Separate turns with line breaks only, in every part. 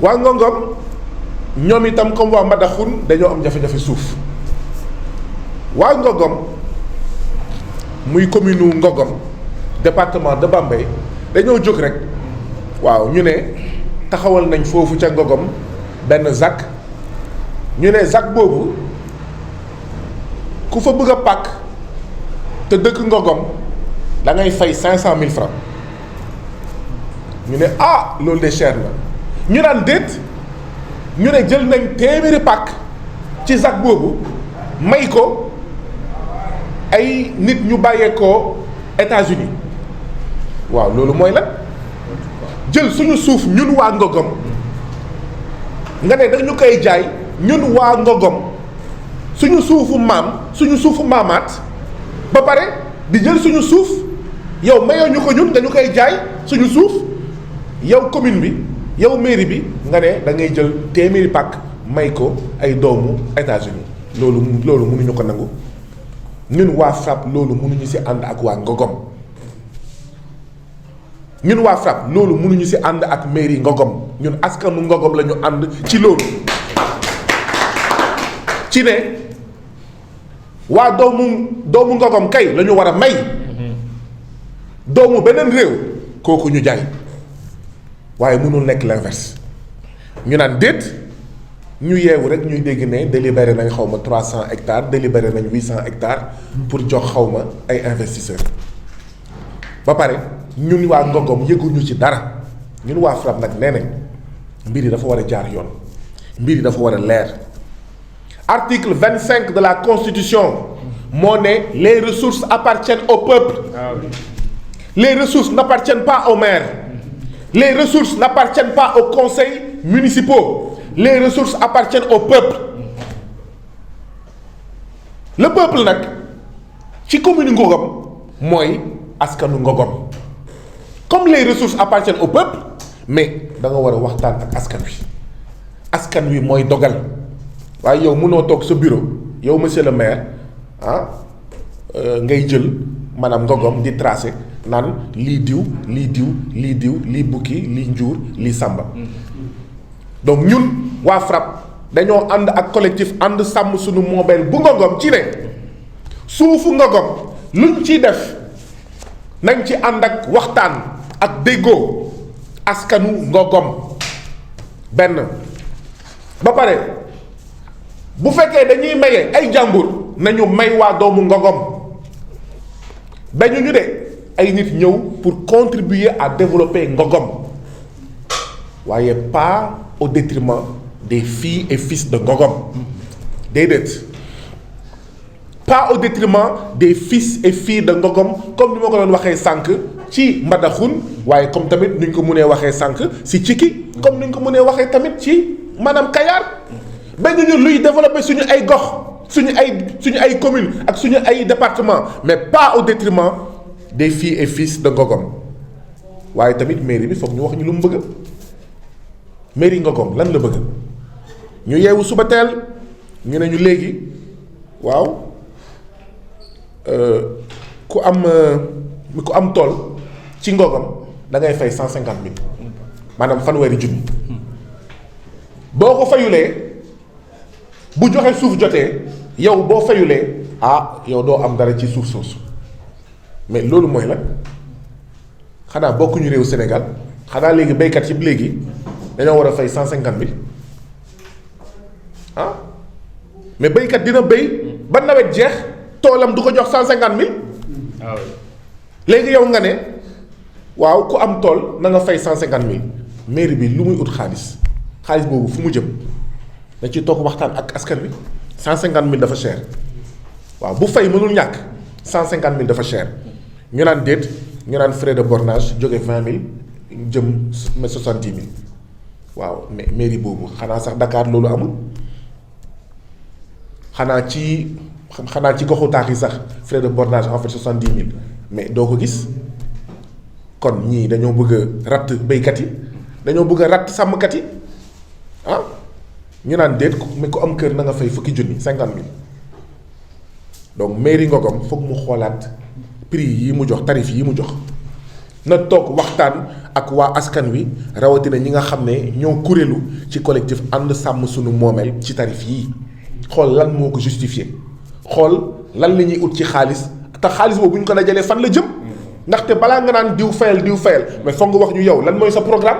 waa Ngogom ñoom itam comme waa Mbadakhoune dañoo am jafe-jafe suuf waa Ngogom muy commune u Ngogom département de Bambey dañoo jóg rek waaw ñu ne taxawal nañ foofu ca Ngogom benn ZAC ñu ne ZAC boobu ku fa bëgg a pàkk te dëkk Ngogom da ngay fay 500 000 francs ñu ne loolu de cher na ñu naan déet ñu ne jël nañ téeméeri pàkk ci ZAC boobu may ko ay nit ñu bàyyeekoo États-Unis waaw loolu mooy lan jël suñu suuf ñun waa Ngogom nga ne dañu koy jaay ñun waa Ngogom suñu suufu maam suñu suufu maamaat ba pare di jël suñu suuf yow mayoo ñu ko ñun dañu koy jaay suñu suuf yow commune bi yow mairie bi nga ne da ngay jël téeméeri pàkk may ko ay doomu États-Unis loolu mënuñu ko nangu ñun waa FRAPP loolu mënuñu ci ànd ak waa Ngogom ñun waa FRAPP loolu mënuñu ci ànd ak mairie Ngogom ñun askanu Ngogom la ñu ànd ci loolu ci ne waa doomu Ngogom kay la ñu war a may doomu beneen réew kooku ñu jaay waaye mënul nekk l'inverse ñu naan déet ñu yeewu rek ñuy dégg ne délibéré nañ xaw ma 300 hectares délibéré nañ 800 hectares pour jox xaw ma ay investisseurs ba pare ñun waa Ngogom yëguñu ci dara ñun waa FRAPP nag nee nañ mbir yi dafa war a jaar yoon mbir yi dafa war a leer article 25 de la constitution moo ne les ressources appartiennent au peuple les ressources n'appartiennent pas au maire les ressources n'appartiennent pas aux conseils municipaux les ressources appartiennent au peuple le peuple nag ci commune Ngogom mooy askanu Ngogom comme les ressources appartiennent au peuple mais da nga war a waxtaan ak askan wi mooy dogal waaye yow mënoo toog sa bureau yow monsieur le maire ngay jël maanaam Ngogom di tracé naan lii diw lii diw lii diw lii bukki lii njuur lii sàmba donc ñun waa FRAPP dañoo ànd ak collectif ànd sàmm suñu moomeel bu Ngogom ci ne suufu Ngogom luñ ciy def nañ ci ànd ak waxtaan ak déggoo askanu Ngogom benn ba pare bu fekkee dañuy maye ay jàmbur nañu may waa doomu Ngogom dañu ñu de ay nit ñëw pour contribuer à développer Ngogom waaye pas au détriment des filles et fils de Ngogom déedéet pas au détriment des fils et filles de Ngogom comme ni ma ko doon waxee sànq ci Mbadakhoune waaye comme tamit ni ñu ko mënee waxee sànq si Cikki comme ni ñu ko mënee waxee tamit ci maanaam Kayar ba ñu luy développer suñu ay gox suñu ay communes ak suñu ay départements mais pas au détriment des filles et fils de Ngogom waaye tamit mairie bi foog ñu wax ñu lu mu bëgg mairie Ngogom lan la bëgg ñu yeewu suba teel ñu ne ñu léegi waaw ku am tool ci Ngogom da ngay fay 150 000 maanaam fanweeri junni boo ko fayulee bu joxe suuf jotee yow boo fayulee yow doo am dara ci suuf soosu mais loolu mooy la xanaa bokkuñu réew Sénégal xanaa léegi béykat yi léegi dañoo war a fay 150 000 mais béykat dina béy ba nawet jeex toolam du ko jox 150 000 léegi yow nga ne waaw ku am tool na nga fay 150 000 mairie bi lu muy ut xaalis boobu fu mu jëm da ci toog waxtaan ak askan wi 150 000 dafa cher waaw bu fay mënul ñàkk 150 000 dafa cher ñu naan déet ñu naan frais de bornage jóge 20 000 jëm 70 000 waaw mais mairie boobu xanaa sax Dakar loolu amul xanaa ci goxu taax yi sax frais de bornage en fait 70 000 mais doo ko gis kon ñii dañoo bëgg a ratt béykat yi dañoo bëgg a ratt sàmmkat yi ñu naan déet ku am kër na nga fay fukki junni 50 000 donc mairie Ngogom foog mu xoolaat prix yi mu jox tarif yi mu jox na toog waxtaan ak waa askan wi rawatina ñi nga xam ne ñoo kuréelu ci collectif ànd sàmm sunu moomeel ci tarif yii xool lan moo ko justifié xool lan la ñuy ut ci xaalis te xaalis boobu bu ñu ko dajalee fan la jëm ndaxte balaa nga naan diw fayal mais foog nga wax ñu yow lan mooy sa programme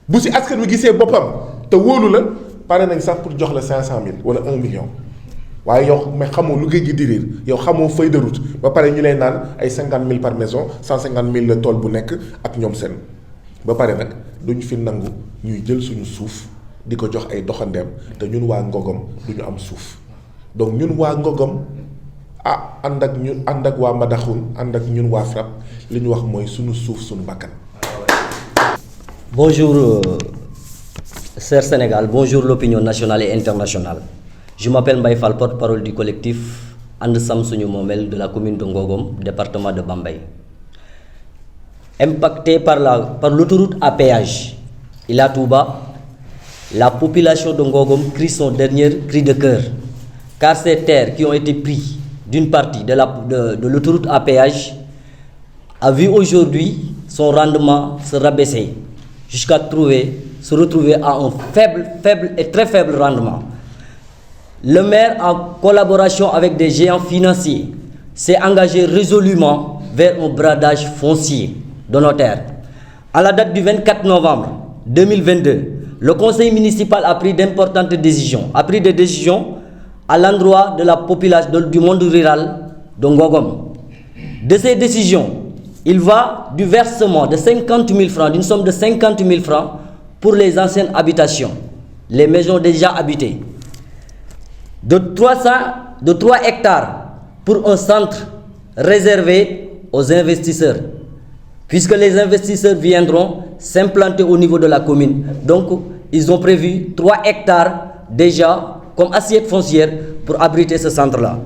bu si askan wi gisee boppam te wóolu la pare nañ sax pour jox la 500000 wala 1 million waaye yow mais xamoo lu géej gi di riir yow xamoo feuille de route ba pare ñu lay naan ay 50000 par maison 150000 la tool bu nekk ak ñoom seen ba pare nag duñ fi nangu ñuy jël suñu suuf di ko jox ay doxandeem te ñun waa Ngogom duñu am suuf donc ñun waa Ngogom ànd ak waa Mbadakhoune ànd ak ñun waa FRAPP li ñu wax mooy suñu suuf suñu bakkan.
Bonjour, cher Sénégal, bonjour l'opinion nationale et internationale. Je m'appelle Mbaye Fall, porte-parole du collectif And Sam Suñu Moomel de la commune de Ngogom, département de Bambey. Impacté par l'autoroute à péage Ila Touba, la population de Ngogom crie son dernier cri de cœur, car ces terres qui ont été prises d'une partie de l'autoroute à péage a vu aujourd'hui son rendement se rabaisser jusqu'à se retrouver à un faible et très faible rendement. Le maire, en collaboration avec des géants financiers, s'est engagé résolument vers un bradage foncier de nos terres. À la date du 24 novembre 2022, le conseil municipal a pris d'importantes décisions. A pris des décisions à l'endroit de la population du monde rural de Ngogom. De ces décisions, il va du versement de 50 000 francs, d'une somme de 50 000 francs pour les anciennes habitations, les maisons déjà habitées, de 3 hectares pour un centre réservé aux investisseurs, puisque les investisseurs viendront s'implanter au niveau de la commune. Donc, ils ont prévu 3 hectares déjà comme assiette foncière pour abriter ce centre-là.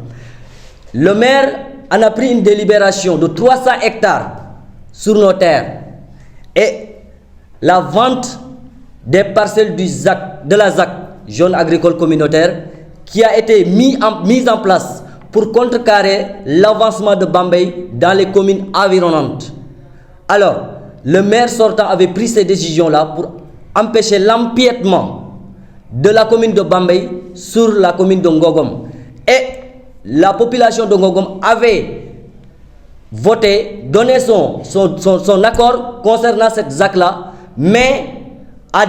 Le maire en a pris une délibération de 300 hectares sur nos terres et la vente des parcelles de la ZAC, zone agricole communautaire, qui a été mise en place pour contrecarrer l'avancement de Bambey dans les communes environnantes. Alors, le maire sortant avait pris ces décisions-là pour empêcher l'empiètement de la commune de Bambey sur la commune de Ngogom. Et la population de Ngogom avait voté, donné son accord concernant cette ZAC-là, mais à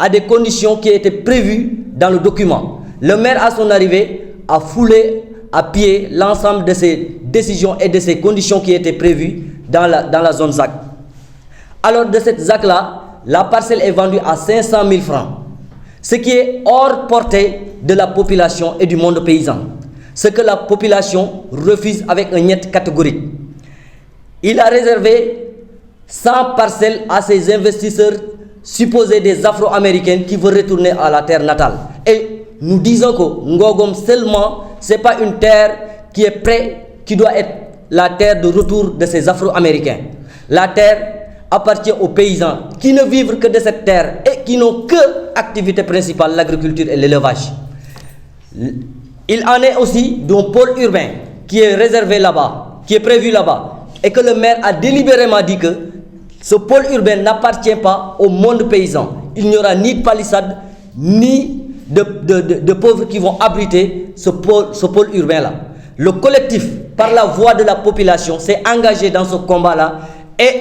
des conditions qui étaient prévues dans le document. Le maire, à son arrivée, a foulé à pied l'ensemble de ces décisions et de ces conditions qui étaient prévues dans la zone ZAC. Alors, de cette ZAC-là, la parcelle est vendue à 500 000 francs, ce qui est hors portée de la population et du monde paysan. Ce que la population refuse avec un niet catégorique. Il a réservé 100 parcelles à ses investisseurs supposés des Afro-Américains qui veulent retourner à la terre natale. Et nous disons que Ngogom seulement, ce n'est pas une terre qui est prête, qui doit être la terre de retour de ces Afro-Américains. La terre appartient aux paysans qui ne vivent que de cette terre et qui n'ont que activité principale, l'agriculture et l'élevage. Il en est aussi d'un pôle urbain qui est réservé là-bas, qui est prévu là-bas, et que le maire a délibérément dit que ce pôle urbain n'appartient pas au monde paysan. Il n'y aura ni de palissade, ni de pauvres qui vont abriter ce pôle urbain-là. Le collectif, par la voix de la population, s'est engagé dans ce combat-là et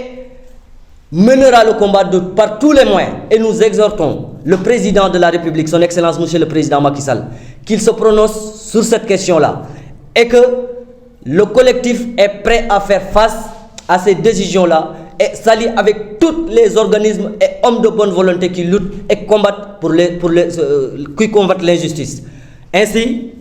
mènera le combat par tous les moyens. Et nous exhortons le président de la République, son Excellence Monsieur le Président Macky Sall, qu'il se prononce sur cette question-là et que le collectif est prêt à faire face à ces décisions-là et s'allie avec tous les organismes et hommes de bonne volonté qui luttent et combattent qui combattent l'injustice. Ainsi,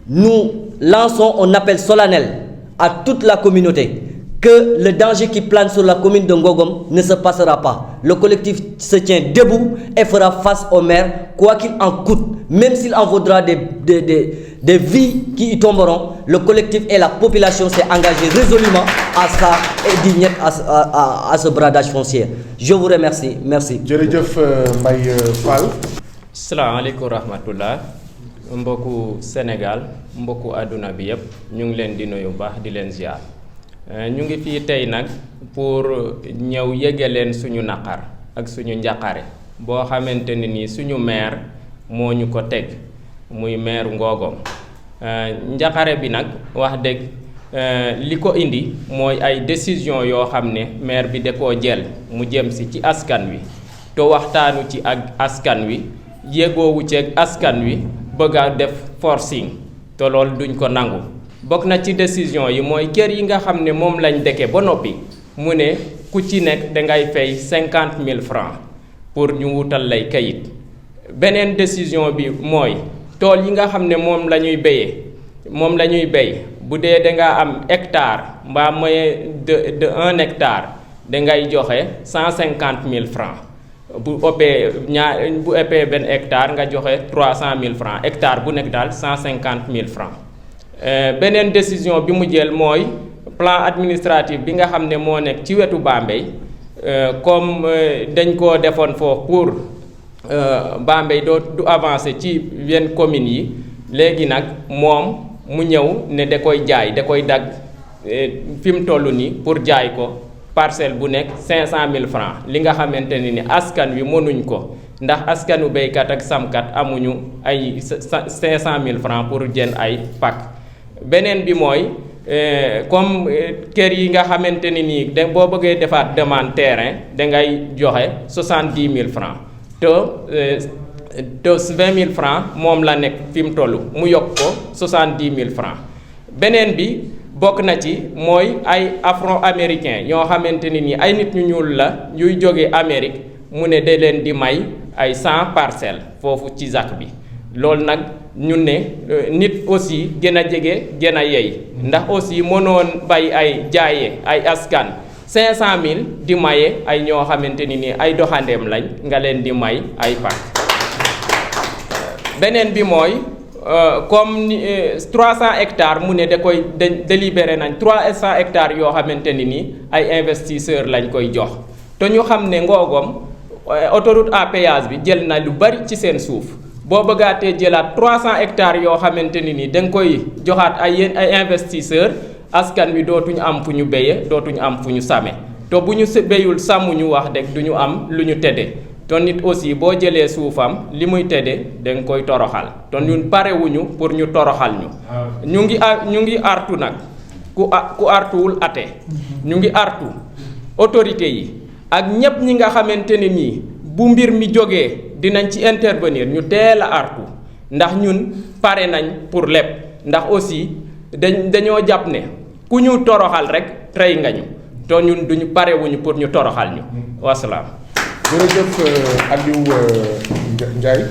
nous lançons un appel solennel à toute la communauté que le danger qui plane sur la commune de Ngogom ne se passera pas. Le collectif se tient debout et fera face au maire, quoi qu'il en coûte, même s'il en vaudra des vies qui y tomberont. Le collectif et la population s'est engagé résolument à ça et dit à ce bradage foncier. Je vous remercie. Merci.
Jërëjëf Mbaye Fall.
Salaamaaleykum rahmatullah. Mbokku Sénégal, mbokku àdduna bi yëpp ñu ngi leen di nuyu baax di leen ziar. ñu ngi fii tey nag pour ñëw yëge leen suñu naqar ak suñu njaqare boo xamante ne ni suñu maire moo ñu ko teg muy maire Ngogom njaqare bi nag wax dëgg li ko indi mooy ay décision yoo xam ne maire bi da koo jël mu jëm si ci askan wi te waxtaanu ci ak askan wi yégoowu ci ak askan wi bëgg a def forcing te loolu duñ ko nangu bokk na ci décision yi mooy kër yi nga xam ne moom lañ dëkke ba noppi mu ne ku ci nekk dangay fay 50 000 francs pour ñu wutal lay kayit beneen décision bi mooy tool yi nga xam ne moom la ñuy béy bu dee dangaa am hectare mbaa moyen de 1 hectare dangay joxe 150 000 francs bu ëppee benn hectare nga joxe 300 000 francs hectare bu nekk daal 150 000 francs beneen décision bi mu jël mooy plan administratif bi nga xam ne moo nekk ci wetu Bambey comme dañ koo defoon foofu pour Bambey du avancer ci yenn communes yi léegi nag moom mu ñëw ne da koy jaay da koy dagg fi mu toll nii pour jaay ko parcelle bu nekk 500 000 francs li nga xamante ne ni askan wi mënuñ ko ndax askanu béykat ak samkat amuñu ay 500 000 francs pour jënd ay pak beneen bi mooy comme kër yi nga xamante ni nii da boo bëggee defaat demande terrain dangay joxe 70 000 francs te 20 000 francs moom la nekk fi mu toll mu yokk ko 70 000 francs beneen bi bokk na ci mooy ay afro-américain ñoo xamante ni nii ay nit ñu ñuul la ñuy jóge Amérique mu ne da leen di may ay 100 parcelles foofu ci ZAC bi loolu nag ñun ne nit aussi gën a jege gën a yey ndax aussi mënoon bay ay jaaye ay askan 500 000 di maye ay ñoo xamante ni nii ay doxandeem lañ nga leen di may ay pak beneen bi mooy comme 300 hectares mu ne da koy délibéré nañ 300 hectares yoo xamante ni nii ay investisseurs lañ koy jox te ñu xam ne Ngogom autoroute à péage bi jël na lu bari ci seen suuf boo bëggaatee jëlaat 300 hectares yoo xamante ni nii da nga koy joxaat ay investisseurs askan wi dootuñu am fu ñu béye dootuñu am fu ñu same te bu ñu béyul sàmmuñu wax dëgg du ñu am lu ñu tëdde te nit aussi boo jëlee suufam li muy tëdde da nga koy toroxal te ñun parewuñu pour ñu toroxal ñu ñu ngi artu nag ku artuwul ate ñu ngi artu autorité yi ak ñépp ñi nga xamante ne nii bu mbir mi jógee dinañ ci intervenir ñu teel a artu ndax ñun pare nañ pour lépp ndax aussi dañoo jàpp ne ku ñu toroxal rek rey nga ñu te ñun duñu parewuñu pour ñu toroxal ñu wasalaam.
jërëjëf Aliou Ndiaye